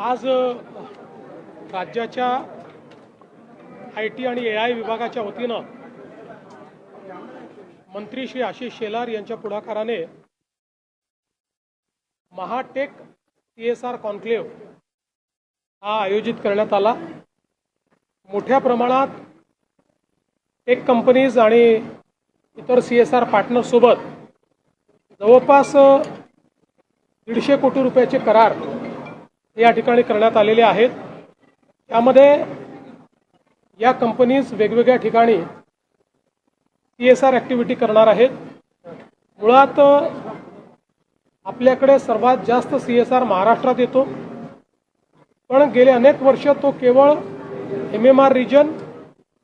आज राज्याच्या IT आणि AI विभागाच्या वतीनं मंत्री श्री आशिष शेलार यांच्या पुढाकाराने महाटेक CSR कॉन्क्लेव्ह हा आयोजित करण्यात आला। मोठ्या प्रमाणात टेक कंपनीज आणि इतर CSR पार्टनर्स सोबत जवळपास 150 कोटी रुपयाचे करार या ठिकाणी करण्यात आलेले आहेत। त्यामध्ये या कंपनीज वेगवेगळ्या ठिकाणी CSR ॲक्टिव्हिटी करणार आहेत। मुळात आपल्याकडे सर्वात जास्त CSR महाराष्ट्रात येतो, पण गेले अनेक वर्ष तो केवळ MMR रिजन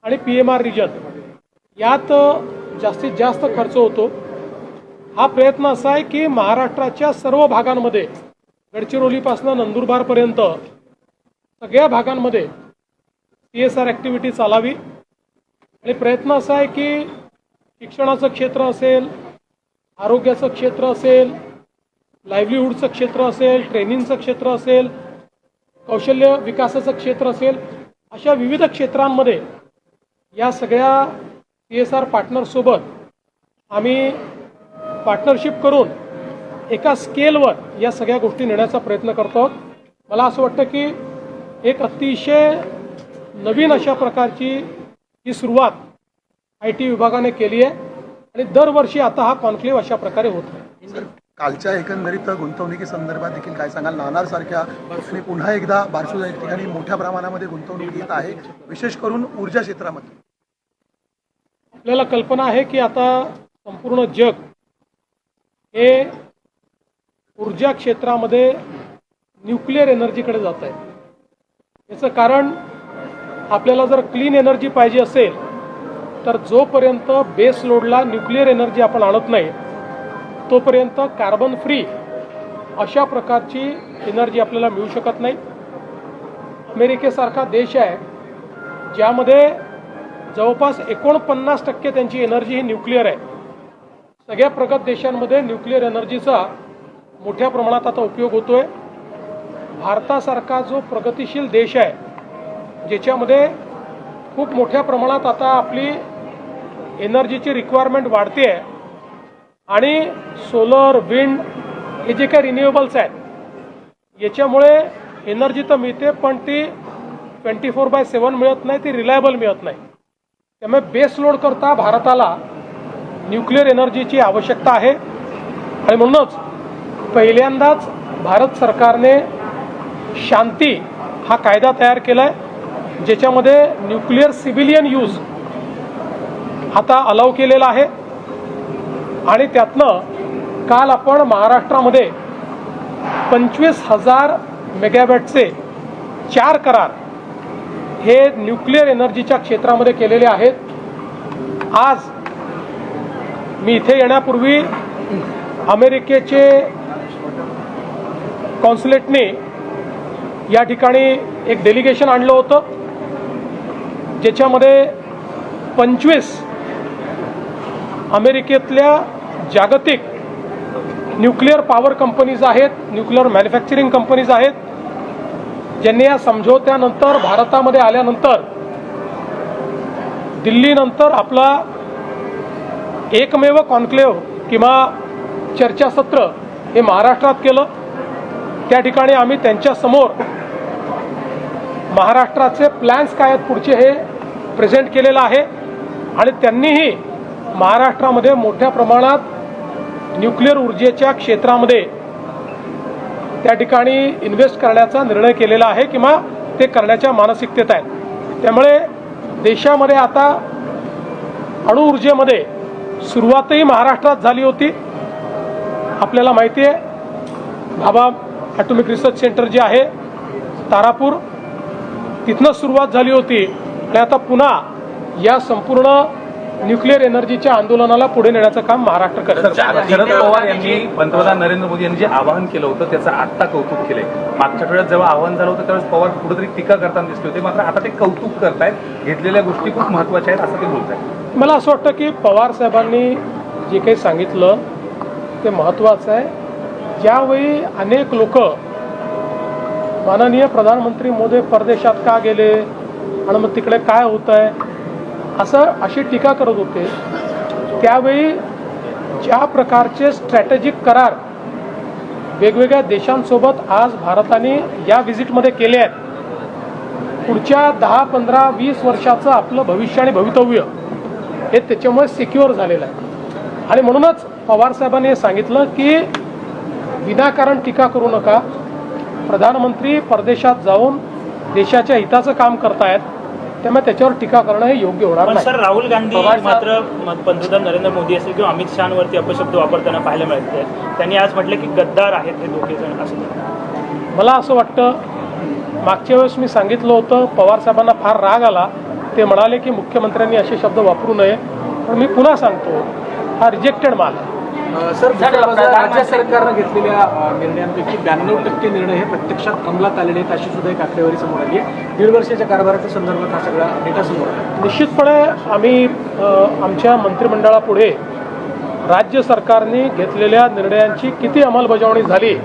आणि PMR रिजन यात जास्तीत जास्त खर्च होतो। हा प्रयत्न असा आहे की महाराष्ट्राच्या सर्व भागांमध्ये गडचिरोलीपासून नंदुरबारपर्यंत सगळ्या भागांमध्ये CSR ॲक्टिव्हिटी चालावी आणि प्रयत्न असा आहे की शिक्षणाचं क्षेत्र असेल, आरोग्याचं क्षेत्र असेल, लाईव्हलीहूडचं क्षेत्र असेल, ट्रेनिंगचं क्षेत्र असेल, कौशल्य विकासाचं क्षेत्र असेल, अशा विविध क्षेत्रांमध्ये या सगळ्या CSR पार्टनर्ससोबत आम्ही पार्टनरशिप करून एका स्केलवर या सगळ्या गोष्टी नेण्याचा प्रयत्न करतो आहोत। मला असं वाटतं की एक अतिशय नवीन अशा प्रकारची ही सुरुवात IT विभागाने केली आहे आणि दरवर्षी आता हा कॉन्क्लेव्ह अशा प्रकारे होत आहे। कालच्या एकंदरीत गुंतवणुकी संदर्भात देखील काय सांगाल? नाणार सारख्या आणि पुन्हा एकदा बारसू या ठिकाणी मोठ्या प्रमाणामध्ये गुंतवणूक येत आहे, विशेष करून ऊर्जा क्षेत्रामध्ये। आपल्याला कल्पना आहे की आता संपूर्ण जग हे ऊर्जा क्षेत्रामध्ये न्यूक्लिअर एनर्जीकडे जात आहे। याचं कारण आपल्याला जर क्लीन एनर्जी पाहिजे असेल तर जोपर्यंत बेस लोडला न्यूक्लिअर एनर्जी आपण आणत नाही तोपर्यंत कार्बन फ्री अशा प्रकारची एनर्जी आपल्याला मिळू शकत नाही। अमेरिकेसारखा देश आहे ज्यामध्ये जवळपास 49% त्यांची एनर्जी ही न्यूक्लिअर आहे। सगळ्या प्रगत देशांमध्ये न्यूक्लिअर एनर्जीचा मोठ्या प्रमाणात आता उपयोग होतोय। भारतासारखा जो प्रगतिशील देश आहे ज्याच्यामध्ये खूप मोठ्या प्रमाणात आता आपली एनर्जीची रिक्वायरमेंट वाढते आहे आणि सोलर, विंड हे जे काही रिन्युएबल्स आहेत याच्यामुळे एनर्जी तर मिळते पण ती 24/7 मिळत नाही, ती रिलायबल मिळत नाही। त्यामुळे बेस लोड करता भारताला न्यूक्लिअर एनर्जीची आवश्यकता आहे आणि म्हणूनच पहिल्यांदाच भारत सरकारने शांती हा कायदा तयार केला आहे ज्याच्यामध्ये न्यूक्लिअर सिव्हिलियन यूज आता अलाउ केलेला आहे आणि त्यातनं काल आपण महाराष्ट्रामध्ये 25,000 मेगावॅटचे 4 करार हे न्यूक्लिअर एनर्जीच्या क्षेत्रामध्ये केलेले आहेत। आज मी इथे येण्यापूर्वी अमेरिकेचे कॉन्सुलेटने या ठिकाणी एक डेलिगेशन आणलं होतं ज्याच्यामध्ये 25 अमेरिकेतल्या जागतिक न्यूक्लिअर पॉवर कंपनीज आहेत, न्यूक्लिअर मॅन्युफॅक्चरिंग कंपनीज आहेत, ज्यांनी या समझोत्यानंतर भारतामध्ये आल्यानंतर दिल्लीनंतर आपला एकमेव कॉन्क्लेव्ह किंवा चर्चासत्र हे महाराष्ट्रात केलं। त्या ठिकाणी आम्ही त्यांच्यासमोर महाराष्ट्राचे प्लॅन्स काय आहेत पुढचे हे प्रेझेंट केलेलं आहे आणि त्यांनीही महाराष्ट्रामध्ये मोठ्या प्रमाणात न्यूक्लिअर ऊर्जेच्या क्षेत्रामध्ये त्या ठिकाणी इन्व्हेस्ट करण्याचा निर्णय केलेला आहे किंवा ते करण्याच्या मानसिकतेत आहेत। त्यामुळे देशामध्ये आता अणुऊर्जेमध्ये सुरुवातही महाराष्ट्रात झाली होती। आपल्याला माहिती आहे भाभा ॲटॉमिक रिसर्च सेंटर जे आहे तारापूर तिथनं सुरुवात झाली होती आणि आता पुन्हा या संपूर्ण न्यूक्लिअर एनर्जीच्या आंदोलनाला पुढे नेण्याचं काम महाराष्ट्र करत आहे। शरद पवार यांनी पंतप्रधान नरेंद्र मोदी यांनी जे आवाहन केलं होतं त्याचं आत्ता कौतुक केलंय। मागच्या आठवड्यात जेव्हा आवाहन झालं होतं त्यावेळेस पवार कुठेतरी टीका करताना दिसले होते, मात्र आता ते कौतुक करतायत, घेतलेल्या गोष्टी खूप महत्त्वाच्या आहेत असं ते बोलत आहेत। मला असं वाटतं की पवार साहेबांनी जे काही सांगितलं ते महत्त्वाचं आहे। ज्यावेळी अनेक लोक माननीय प्रधानमंत्री मोदी परदेशात का गेले आणि मग तिकडे काय होत आहे अशी टीका करत होते. त्यावेळी ज्या प्रकारचे स्ट्रॅटेजिक करार वेगवेगळ्या देशांसोबत आज भारताने या व्हिजिटमध्ये केले आहेत, पुढच्या 10, 15, 20 वर्षाचं आपलं भविष्य आणि भवितव्य हे त्याच्यामुळे सिक्युअर झालेलं आहे. आणि म्हणूनच पवारसाहेबांनी हे सांगितलं की विनाकारण टीका करू नका. प्रधानमंत्री परदेशात जाऊन देशाच्या हिताचं काम करतायत, त्यामुळे त्याच्यावर टीका करणं हे योग्य होणार पण नाही. सर, राहुल गांधी मात्र पंतप्रधान नरेंद्र मोदी असेल किंवा अमित शहावरती अपशब्द वापरताना पाहायला मिळते. त्यांनी आज म्हटलं की गद्दार आहेत हे दोघे जण असं. मला असं वाटतं, मागच्या वेळेस मी सांगितलं होतं, पवारसाहेबांना फार राग आला. ते म्हणाले की मुख्यमंत्र्यांनी असे शब्द वापरू नये. पण मी पुन्हा सांगतो, हा रिजेक्टेड माल आहे. सर, राज्य सरकारनं घेतलेल्या निर्णयांपैकी 92% निर्णय हे प्रत्यक्षात अंमलात आलेले आहेत अशी सुद्धा एक आकडेवारी समोर आली आहे. 1.5 वर्षाच्या कारभाराच्या संदर्भात हा सगळा डेटा समोर आला. निश्चितपणे आम्ही आमच्या मंत्रिमंडळापुढे राज्य सरकारने घेतलेल्या निर्णयांची किती अंमलबजावणी झाली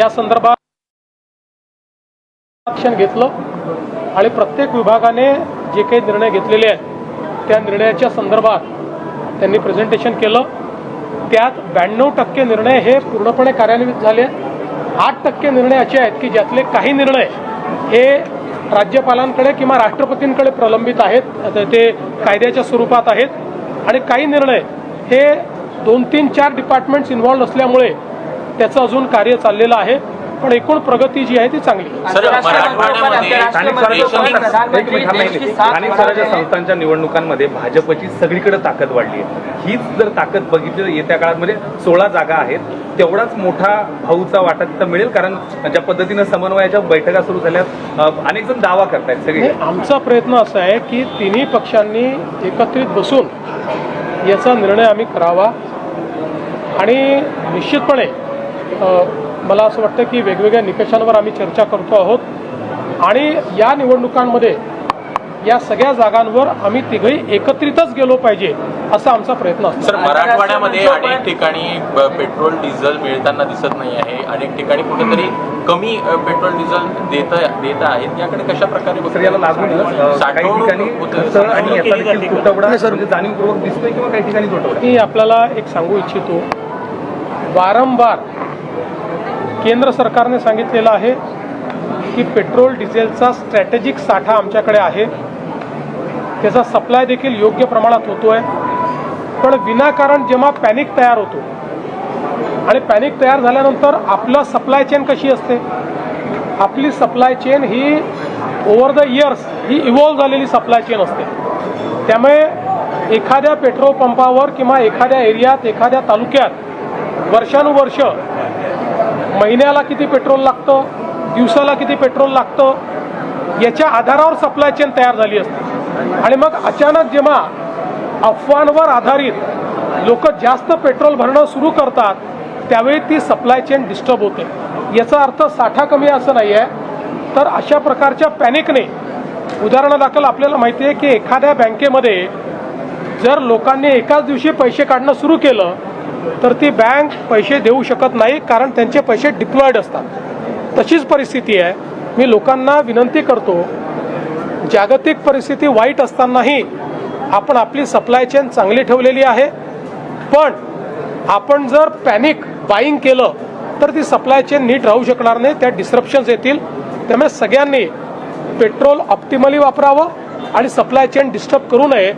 या संदर्भात ॲक्शन घेतलं आणि प्रत्येक विभागाने जे काही निर्णय घेतलेले आहेत त्या निर्णयाच्या संदर्भात त्यांनी प्रेझेंटेशन केलं. त्यात 92% निर्णय हे पूर्णपणे कार्यान्वित झाले. 8% निर्णय असे आहेत की ज्यातले काही निर्णय हे राज्यपालांकडे किंवा राष्ट्रपतींकडे प्रलंबित आहेत, ते कायद्याच्या स्वरूपात आहेत. आणि काही निर्णय हे 2, 3, 4 डिपार्टमेंट्स इन्व्हॉल्व असल्यामुळे त्याचं अजून कार्य चाललेलं आहे. पण एकूण प्रगती जी आहे ती चांगली आहे. स्थानिक स्वराज्य संस्थांच्या निवडणुकांमध्ये भाजपची सगळीकडे ताकद वाढली आहे. हीच जर ताकद बघितली येत्या काळात म्हणजे 16 जागा आहेत, तेवढाच मोठा भाऊचा वाटा तिथं मिळेल. कारण ज्या पद्धतीनं समन्वयाच्या बैठका सुरू झाल्यात, अनेक जण दावा करतायत. सगळे आमचा प्रयत्न असा आहे की तिन्ही पक्षांनी एकत्रित बसून याचा निर्णय आम्ही करावा. आणि निश्चितपणे मला असं वाटतं की वेगवेगळ्या निकषांवर आम्ही चर्चा करतो आहोत आणि या निवडणुकांमध्ये या सगळ्या जागांवर आम्ही तिघही एकत्रितच गेलो पाहिजे असा आमचा प्रयत्न असतो. सर, मराठवाड्यामध्ये अनेक ठिकाणी पेट्रोल डिझेल मिळताना दिसत नाही आहे. अनेक ठिकाणी कुठेतरी कमी पेट्रोल डिझेल देत आहेत. याकडे कशा प्रकारे तर याला लागून काही ठिकाणी खर्च आणि याचा देखील तुटवडा म्हणजे जाणीवपूर्वक दिसतोय किंवा काही ठिकाणी तुटवडा. मी आपल्याला एक सांगू इच्छितो, वारंवार केंद्र सरकारने सांगितलेलं आहे की पेट्रोल डिझेलचा स्ट्रॅटेजिक साठा आमच्याकडे आहे, त्याचा सप्लाय देखील योग्य प्रमाणात होतो आहे. पण विनाकारण जेव्हा पॅनिक तयार होतो आणि पॅनिक तयार झाल्यानंतर आपलं सप्लाय चेन कशी असते, आपली supply chain he over the years he evolve झालेली सप्लाय चेन असते. त्यामुळे एखाद्या पेट्रोल पंपावर किंवा एखाद्या एरियात, एखाद्या तालुक्यात वर्षानुवर्ष महिन्याला किती पेट्रोल लागतं, दिवसाला किती पेट्रोल लागतं, याच्या आधारावर सप्लाय चेन तयार झाली असते. आणि मग अचानक जेव्हा अफवांवर आधारित लोक जास्त पेट्रोल भरणं सुरू करतात त्यावेळी ती सप्लाय चेन डिस्टर्ब होते. याचा अर्थ साठा कमी असं नाही आहे, तर अशा प्रकारच्या पॅनिकने, उदाहरणादाखल आपल्याला माहिती आहे की एखाद्या बँकेमध्ये जर लोकांनी एकाच दिवशी पैसे काढणं सुरू केलं तर ती बँक पैसे देऊ शकत नाही, कारण त्यांचे पैसे डिप्लॉयड असतात. तशीच परिस्थिती आहे. मी लोकांना विनंती करतो, जागतिक परिस्थिती वाईट असतानाही आपण आपली सप्लाय चेन चांगली ठेवलेली आहे. पण आपण जर पॅनिक बाईंग केलं तर ती सप्लाय चेन नीट राहू शकणार नाही, त्या डिस्रप्शन्स येतील. त्यामुळे सगळ्यांनी पेट्रोल ऑप्टिमली वापरावं आणि सप्लाय चेन डिस्टर्ब करू नये.